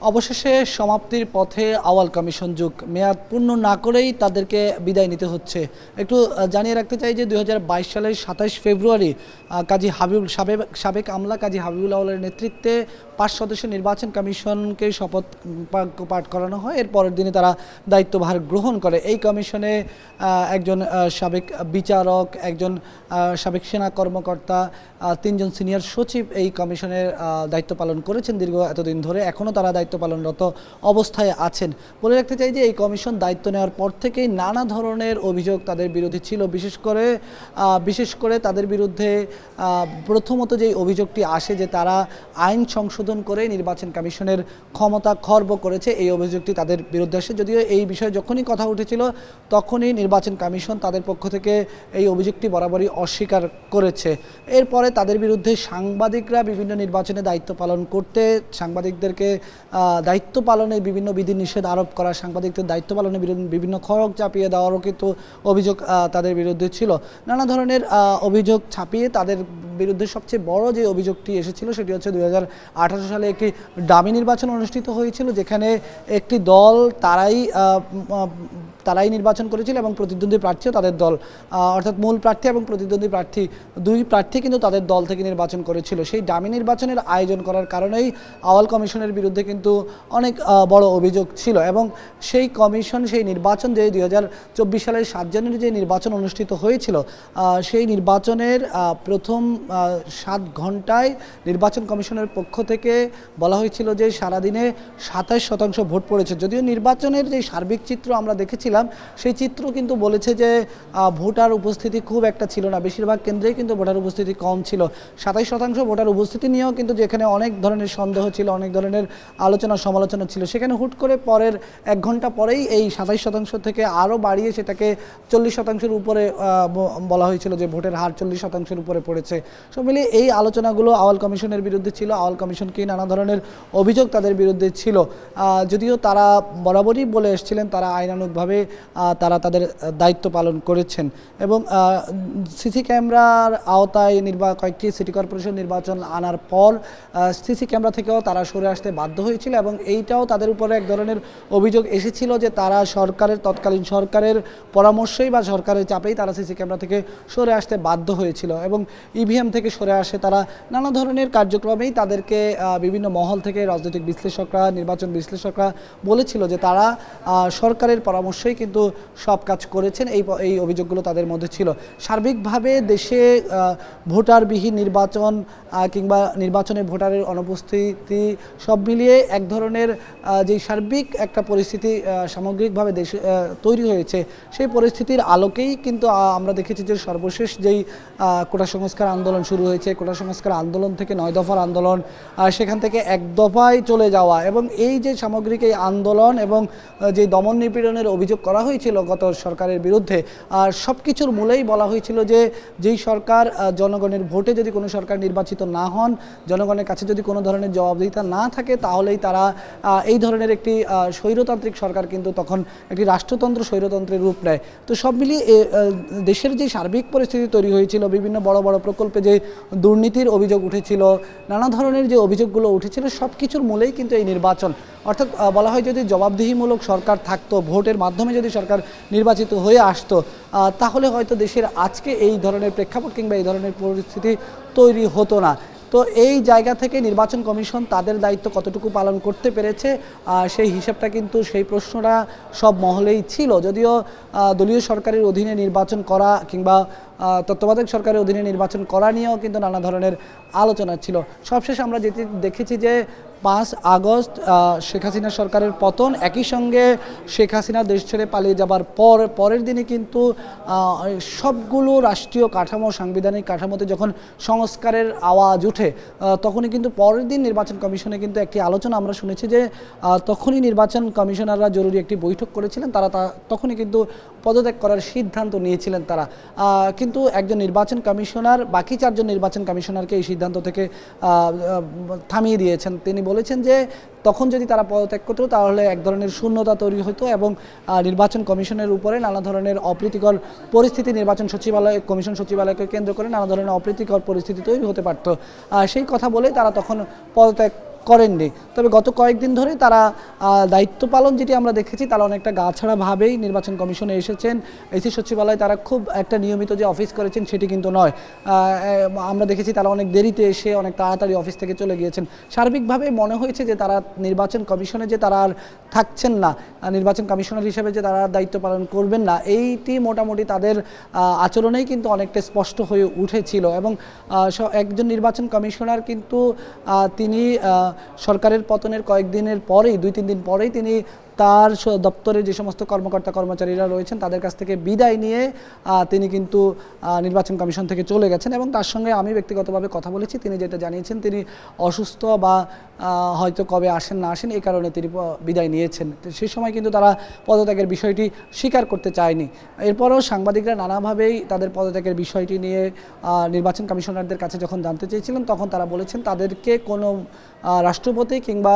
অবশেষে সমাপ্তির পথে আওয়াল কমিশন যুগ মেয়াদ পূর্ণ না করেই তাদেরকে বিদায় নিতে হচ্ছে। একটু জানিয়ে রাখতে চাই যে ২০২২ সালের ২৭ ফেব্রুয়ারি কাজী হাবিবুল সাবেক আমলা কাজী হাবিবুল আউয়ালের নেতৃত্বে ৫ সদস্যের নির্বাচন কমিশনকে শপথ পাঠ করানো হয়। এর পরের দিনে তারা দায়িত্বভার গ্রহণ করে। এই কমিশনে একজন সাবেক বিচারক, একজন সাবেক সেনা কর্মকর্তা, ৩ জন সিনিয়র সচিব এই কমিশনের দায়িত্ব পালন করেছেন দীর্ঘ এতদিন ধরে। এখনও তারা দায়িত্ব পালনরত অবস্থায় আছেন। বলে রাখতে চাই যে এই কমিশন দায়িত্ব নেওয়ার পর থেকেই নানা ধরনের অভিযোগ তাদের বিরুদ্ধে ছিল। বিশেষ করে তাদের বিরুদ্ধে প্রথমত যেই অভিযোগটি আসে যে তারা আইন সংশোধন করে নির্বাচন কমিশনের ক্ষমতা খর্ব করেছে, এই অভিযোগটি তাদের বিরুদ্ধে আসে। যদিও এই বিষয়ে যখনই কথা উঠেছিল তখনই নির্বাচন কমিশন তাদের পক্ষ থেকে এই অভিযোগটি বরাবরই অস্বীকার করেছে। এরপরে তাদের বিরুদ্ধে সাংবাদিকরা বিভিন্ন নির্বাচনে দায়িত্ব পালন করতে, সাংবাদিকদেরকে দায়িত্ব পালনে বিভিন্ন বিধিনিষেধ আরোপ করা, সাংবাদিকদের দায়িত্ব পালনে বিভিন্ন খড়গ চাপিয়ে দেওয়ারও কিন্তু অভিযোগ তাদের বিরুদ্ধে ছিল। নানা ধরনের অভিযোগ ছাপিয়ে তাদের বিরুদ্ধে সবচেয়ে বড় যে অভিযোগটি এসেছিল সেটি হচ্ছে ২০১৮ সালে একটি ডামি নির্বাচন অনুষ্ঠিত হয়েছিল, যেখানে একটি দল তারাই নির্বাচন করেছিল এবং প্রতিদ্বন্দ্বী প্রার্থীও তাদের দল, অর্থাৎ মূল প্রার্থী এবং প্রতিদ্বন্দ্বী প্রার্থী দুই প্রার্থী কিন্তু তাদের দল থেকে নির্বাচন করেছিল। সেই ডামি নির্বাচনের আয়োজন করার কারণেই আওয়াল কমিশনের বিরুদ্ধে কিন্তু অনেক বড় অভিযোগ ছিল এবং সেই কমিশন সেই নির্বাচন যে ২০২৪ সালের ৭ জানুয়ারি যে নির্বাচন অনুষ্ঠিত হয়েছিল, সেই নির্বাচনের প্রথম ৭ ঘন্টায় নির্বাচন কমিশনের পক্ষ থেকে বলা হয়েছিল যে সারাদিনে ২৭% ভোট পড়েছে। যদিও নির্বাচনের যে সার্বিক চিত্র আমরা দেখেছিলাম সেই চিত্র কিন্তু বলেছে যে ভোটার উপস্থিতি খুব একটা ছিল না, বেশিরভাগ কেন্দ্রেই কিন্তু ভোটার উপস্থিতি কম ছিল। ২৭% ভোটার উপস্থিতি নিয়েও কিন্তু যেখানে অনেক ধরনের সন্দেহ ছিল, অনেক ধরনের আলোচনা সমালোচনা ছিল, সেখানে হুট করে পরের ১ ঘন্টা পরেই এই ২৭% থেকে আরও বাড়িয়ে সেটাকে ৪০%-এর উপরে বলা হয়েছিল যে ভোটের হার ৪০%-এর উপরে পড়েছে। সব মিলিয়ে এই আলোচনাগুলো আওয়াল কমিশনের বিরুদ্ধে ছিল। আওয়াল কমিশনকেই নানা ধরনের অভিযোগ তাদের বিরুদ্ধে ছিল। যদিও তারা বরাবরই বলে এসেছিলেন তারা আইনানুগভাবে তারা তাদের দায়িত্ব পালন করেছেন এবং সিসি ক্যামেরার আওতায় কয়েকটি সিটি কর্পোরেশন নির্বাচন আনার পর সিসি ক্যামেরা থেকেও তারা সরে আসতে বাধ্য হয়েছিল এবং এইটাও তাদের উপরে এক ধরনের অভিযোগ এসেছিল যে তারা তৎকালীন সরকারের পরামর্শেই বা সরকারের চাপেই তারা সিসি ক্যামেরা থেকে সরে আসতে বাধ্য হয়েছিল এবং ইভিএম থেকে সরে আসে তারা। নানা ধরনের কার্যক্রমেই তাদেরকে বিভিন্ন মহল থেকে রাজনৈতিক বিশ্লেষকরা, নির্বাচন বিশ্লেষকরা বলেছিল যে তারা সরকারের পরামর্শেই কিন্তু সব কাজ করেছেন। এই অভিযোগগুলো তাদের মধ্যে ছিল। সার্বিকভাবে দেশে ভোটারবিহীন নির্বাচন কিংবা নির্বাচনে ভোটারের অনুপস্থিতি সব মিলিয়ে এক ধরনের যেই সার্বিক একটা পরিস্থিতি সামগ্রিকভাবে দেশে তৈরি হয়েছে, সেই পরিস্থিতির আলোকেই কিন্তু আমরা দেখেছি যে সর্বশেষ যেই কোটা সংস্কার আন্দোলন শুরু হয়েছে, কোটা সংস্কার আন্দোলন থেকে ৯ দফার আন্দোলন, সেখান থেকে ১ দফায় চলে যাওয়া এবং এই যে সামগ্রিক এই আন্দোলন এবং যে দমন নিপীড়নের অভিযোগ করা হয়েছিল গত সরকারের বিরুদ্ধে, আর সব কিছুর মূলেই বলা হয়েছিল যে যেই সরকার জনগণের ভোটে যদি কোনো সরকার নির্বাচিত না হন, জনগণের কাছে যদি কোনো ধরনের জবাবদিহিতা না থাকে, তাহলেই তারা এই ধরনের একটি স্বৈরতান্ত্রিক সরকার কিন্তু তখন একটি রাষ্ট্রতন্ত্র স্বৈরতন্ত্রের রূপ নেয়। তো সব মিলিয়ে দেশের যে সার্বিক পরিস্থিতি তৈরি হয়েছিল, বিভিন্ন বড় বড় প্রকল্পে যে দুর্নীতির অভিযোগ উঠেছিল, নানা ধরনের যে অভিযোগগুলো উঠেছিল, সব কিছুর মূলেই কিন্তু এই নির্বাচন। অর্থাৎ বলা হয় যদি জবাবদিহিমূলক সরকার থাকতো, ভোটের মাধ্যমে যদি সরকার নির্বাচিত হয়ে আসতো, তাহলে হয়তো দেশের আজকে এই ধরনের প্রেক্ষাপট কিংবা এই ধরনের পরিস্থিতি তৈরি হতো না। তো এই জায়গা থেকে নির্বাচন কমিশন তাদের দায়িত্ব কতটুকু পালন করতে পেরেছে সেই হিসাবটা কিন্তু, সেই প্রশ্নটা সব মহলেই ছিল। যদিও দলীয় সরকারের অধীনে নির্বাচন করা কিংবা তত্ত্বাবধায়ক সরকারের অধীনে নির্বাচন করা নিয়েও কিন্তু নানা ধরনের আলোচনা ছিল। সবশেষ আমরা যেটি দেখেছি যে ৫ আগস্ট শেখ হাসিনা সরকারের পতন, একই সঙ্গে শেখ হাসিনা দেশ ছেড়ে পালিয়ে যাবার পরের দিনে কিন্তু সবগুলো রাষ্ট্রীয় কাঠামো, সাংবিধানিক কাঠামোতে যখন সংস্কারের আওয়াজ উঠে, তখনই কিন্তু পরের দিন নির্বাচন কমিশনে কিন্তু একটি আলোচনা আমরা শুনেছি যে তখনই নির্বাচন কমিশনাররা জরুরি একটি বৈঠক করেছিলেন, তারা তখনই কিন্তু পদত্যাগ করার সিদ্ধান্ত নিয়েছিলেন তারা। কিন্তু একজন নির্বাচন কমিশনার বাকি ৪ জন নির্বাচন কমিশনারকে এই সিদ্ধান্ত থেকে থামিয়ে দিয়েছেন। তিনি বলেছেন যে তখন যদি তারা পদত্যাগ করতো তাহলে এক ধরনের শূন্যতা তৈরি হতো এবং নির্বাচন কমিশনের উপরে নানা ধরনের অপ্রীতিকর পরিস্থিতি, নির্বাচন সচিবালয়, কমিশন সচিবালয়কে কেন্দ্র করে নানা ধরনের অপ্রীতিকর পরিস্থিতি তৈরি হতে পারত। সেই কথা বলে তারা তখন পদত্যাগ করেননি। তবে গত কয়েকদিন ধরে তারা দায়িত্ব পালন যেটি আমরা দেখেছি, তারা অনেকটা গাছাড়াভাবেই নির্বাচন কমিশনে এসেছেন। এসি সচিবালয়ে তারা খুব একটা নিয়মিত যে অফিস করেছেন সেটি কিন্তু নয়। আমরা দেখেছি তারা অনেক দেরিতে এসে অনেক তাড়াতাড়ি অফিস থেকে চলে গিয়েছেন। সার্বিকভাবে মনে হয়েছে যে তারা নির্বাচন কমিশনে যে তারা আর থাকছেন না, নির্বাচন কমিশনার হিসেবে যে তারা দায়িত্ব পালন করবেন না, এইটি মোটামুটি তাদের আচরণেই কিন্তু অনেকটা স্পষ্ট হয়ে উঠেছিল। এবং একজন নির্বাচন কমিশনার কিন্তু তিনি সরকারের পতনের কয়েকদিনের পরেই, 2-3 দিন পরেই তিনি তার দপ্তরে যে সমস্ত কর্মকর্তা কর্মচারীরা রয়েছেন তাদের কাছ থেকে বিদায় নিয়ে তিনি কিন্তু নির্বাচন কমিশন থেকে চলে গেছেন। এবং তার সঙ্গে আমি ব্যক্তিগতভাবে কথা বলেছি, তিনি যেটা জানিয়েছেন তিনি অসুস্থ বা হয়তো কবে আসেন না আসেন এই কারণে তিনি বিদায় নিয়েছেন। সেই সময় কিন্তু তারা পদত্যাগের বিষয়টি স্বীকার করতে চায়নি। এরপরও সাংবাদিকরা নানাভাবেই তাদের পদত্যাগের বিষয়টি নিয়ে নির্বাচন কমিশনারদের কাছে যখন জানতে চেয়েছিলেন তখন তারা বলেছেন তাদেরকে কোনো রাষ্ট্রপতি কিংবা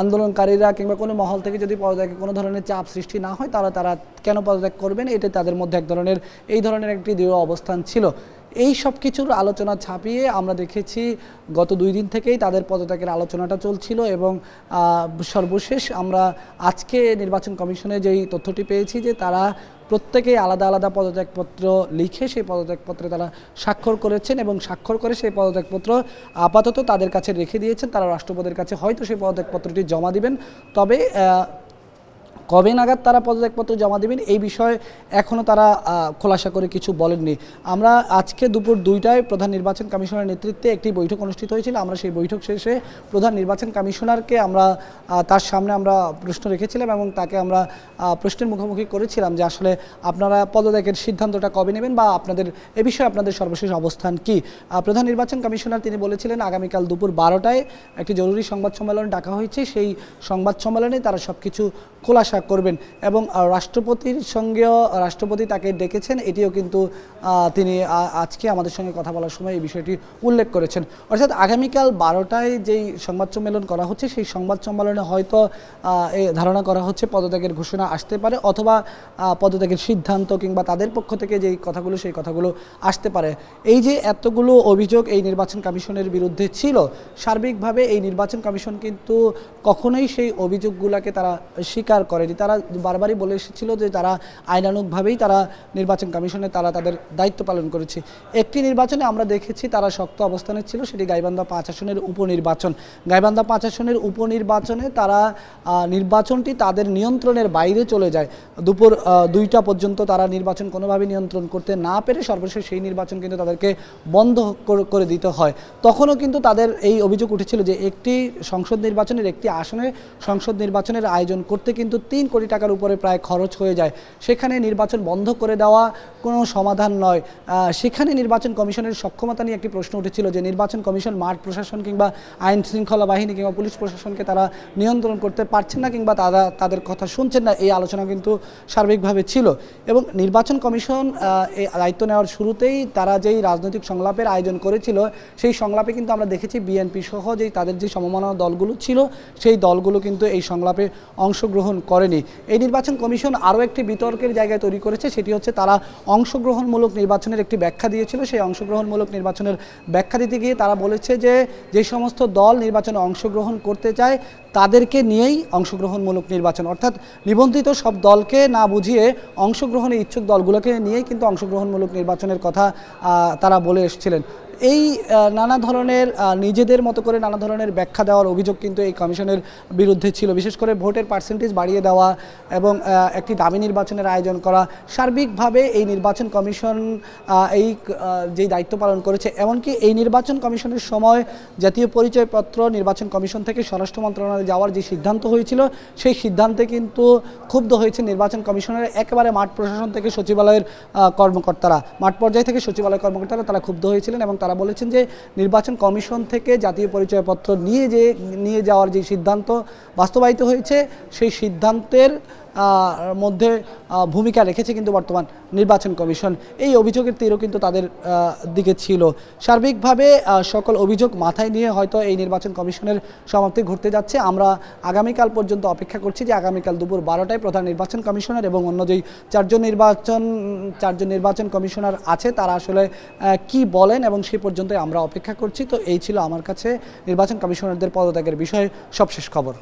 আন্দোলনকারীরা কিংবা কোনো মহল থেকে যদি পদত্যাগে কোনো ধরনের চাপ সৃষ্টি না হয় তারা কেন পদত্যাগ করবেন, এটা তাদের মধ্যে এই ধরনের একটি দৃঢ় অবস্থান ছিল। এই সব কিছুর আলোচনা ছাপিয়ে আমরা দেখেছি গত 2 দিন থেকেই তাদের পদত্যাগের আলোচনাটা চলছিল। এবং সর্বশেষ আমরা আজকে নির্বাচন কমিশনে যেই তথ্যটি পেয়েছি যে তারা প্রত্যেকেই আলাদা আলাদা পদত্যাগপত্র লিখে সেই পদত্যাগপত্রে তারা স্বাক্ষর করেছেন এবং স্বাক্ষর করে সেই পদত্যাগপত্র আপাতত তাদের কাছে রেখে দিয়েছেন। তারা রাষ্ট্রপতির কাছে হয়তো সেই পদত্যাগপত্রটি জমা দিবেন, তবে কবে নাগাদ তারা পদত্যাগপত্র জমা দেবেন এই বিষয়ে এখনও তারা খোলাসা করে কিছু বলেননি। আমরা আজকে দুপুর 2টায় প্রধান নির্বাচন কমিশনারের নেতৃত্বে একটি বৈঠক অনুষ্ঠিত হয়েছিল। আমরা সেই বৈঠক শেষে প্রধান নির্বাচন কমিশনারকে তার সামনে আমরা প্রশ্ন রেখেছিলাম এবং তাকে আমরা প্রশ্নের মুখোমুখি করেছিলাম যে আসলে আপনারা পদত্যাগের সিদ্ধান্তটা কবে নেবেন বা এ বিষয়ে আপনাদের সর্বশেষ অবস্থান কি। প্রধান নির্বাচন কমিশনার তিনি বলেছিলেন আগামীকাল দুপুর 12টায় একটি জরুরি সংবাদ সম্মেলন ডাকা হয়েছে, সেই সংবাদ সম্মেলনে তারা সব কিছু খোলাসা করবেন। এবং রাষ্ট্রপতি তাকে ডেকেছেন, এটিও কিন্তু তিনি আজকে আমাদের সঙ্গে কথা বলার সময় এই বিষয়টি উল্লেখ করেছেন। অর্থাৎ আগামীকাল 12টায় যেই সংবাদ সম্মেলন করা হচ্ছে সেই সংবাদ সম্মেলনে হয়তো ধারণা করা হচ্ছে পদত্যাগের ঘোষণা আসতে পারে অথবা পদত্যাগের সিদ্ধান্ত কিংবা তাদের পক্ষ থেকে যেই কথাগুলো সেই কথাগুলো আসতে পারে। এই যে এতগুলো অভিযোগ এই নির্বাচন কমিশনের বিরুদ্ধে ছিল, সার্বিকভাবে এই নির্বাচন কমিশন কিন্তু কখনোই সেই অভিযোগগুলোকে তারা স্বীকার করেনি। তারা বারবারই বলে এসেছিল যে তারা আইনানুগভাবেই তারা নির্বাচন কমিশনে তাদের দায়িত্ব পালন করেছে। একটি নির্বাচনে আমরা দেখেছি তারা শক্ত অবস্থানে ছিল, সেটি গাইবান্ধা 5 আসনের উপনির্বাচন। গাইবান্ধা 5 আসনের উপনির্বাচনে তারা নির্বাচনটি তাদের নিয়ন্ত্রণের বাইরে চলে যায়। দুপুর 2টা পর্যন্ত তারা নির্বাচন কোনোভাবে নিয়ন্ত্রণ করতে না পেরে সর্বশেষ সেই নির্বাচন কিন্তু তাদেরকে বন্ধ করে দিতে হয়। তখনও কিন্তু তাদের এই অভিযোগ উঠেছিল যে একটি সংসদ নির্বাচনের একটি আসনে সংসদ নির্বাচনের আয়োজন করতে কিন্তু 3 কোটি টাকার উপরে প্রায় খরচ হয়ে যায়। সেখানে নির্বাচন বন্ধ করে দেওয়া কোনো সমাধান নয়। সেখানে নির্বাচন কমিশনের সক্ষমতা নিয়ে একটি প্রশ্ন উঠেছিল যে নির্বাচন কমিশন মাঠ প্রশাসন কিংবা আইন শৃঙ্খলা বাহিনী কিংবা পুলিশ প্রশাসনকে তারা নিয়ন্ত্রণ করতে পারছেন না কিংবা তাদের কথা শুনছেন না, এই আলোচনা কিন্তু সার্বিকভাবে ছিল। এবং নির্বাচন কমিশন এই দায়িত্ব নেওয়ার শুরুতেই তারা যেই রাজনৈতিক সংলাপের আয়োজন করেছিল সেই সংলাপে কিন্তু আমরা দেখেছি বিএনপি সহ তাদের যে সমমনা দলগুলো ছিল সেই দলগুলো কিন্তু এই সংলাপে অংশগ্রহণ করেনি। এই নির্বাচন কমিশন আরও একটি বিতর্কের জায়গায় তৈরি করেছে, সেটি হচ্ছে তারা অংশগ্রহণমূলক নির্বাচনের একটি ব্যাখ্যা দিয়েছিল। সেই অংশগ্রহণমূলক নির্বাচনের ব্যাখ্যা দিতে গিয়ে তারা বলেছে যে সমস্ত দল নির্বাচনে অংশগ্রহণ করতে চায় তাদেরকে নিয়েই অংশগ্রহণমূলক নির্বাচন, অর্থাৎ নিবন্ধিত সব দলকে না বুঝিয়ে অংশগ্রহণে ইচ্ছুক দলগুলোকে নিয়েই কিন্তু অংশগ্রহণমূলক নির্বাচনের কথা তারা বলে এসেছিলেন। এই নানা ধরনের নিজেদের মতো করে নানা ধরনের ব্যাখ্যা দেওয়ার অভিযোগ কিন্তু এই কমিশনের বিরুদ্ধে ছিল, বিশেষ করে ভোটের পার্সেন্টেজ বাড়িয়ে দেওয়া এবং একটি দামি নির্বাচনের আয়োজন করা। সার্বিকভাবে এই নির্বাচন কমিশন যেই দায়িত্ব পালন করেছে, এমনকি এই নির্বাচন কমিশনের সময় জাতীয় পরিচয়পত্র নির্বাচন কমিশন থেকে স্বরাষ্ট্র মন্ত্রণালয়ে যাওয়ার যে সিদ্ধান্ত হয়েছিল সেই সিদ্ধান্তে কিন্তু ক্ষুব্ধ হয়েছে নির্বাচন কমিশনের একেবারে মাঠ প্রশাসন থেকে সচিবালয়ের কর্মকর্তারা, মাঠ পর্যায় থেকে সচিবালয়ের কর্মকর্তারা তারা ক্ষুব্ধ হয়েছিলেন এবং তারা বলেছেন যে নির্বাচন কমিশন থেকে জাতীয় পরিচয়পত্র নিয়ে যাওয়ার যে সিদ্ধান্ত বাস্তবায়িত হয়েছে সেই সিদ্ধান্তের মধ্যে ভূমিকা রেখেছে কিন্তু বর্তমান নির্বাচন কমিশন। এই অভিযোগের তীরও কিন্তু তাদের দিকে ছিল। সার্বিকভাবে সকল অভিযোগ মাথায় নিয়ে হয়তো এই নির্বাচন কমিশনের সমাপ্তি ঘটতে যাচ্ছে। আমরা আগামীকাল পর্যন্ত অপেক্ষা করছি যে আগামীকাল দুপুর 12টায় প্রধান নির্বাচন কমিশনার এবং অন্য যেই চারজন নির্বাচন কমিশনার আছে তারা আসলে কি বলেন এবং সেই পর্যন্ত আমরা অপেক্ষা করছি। তো এই ছিল আমার কাছে নির্বাচন কমিশনারদের পদত্যাগের বিষয়ে সবশেষ খবর।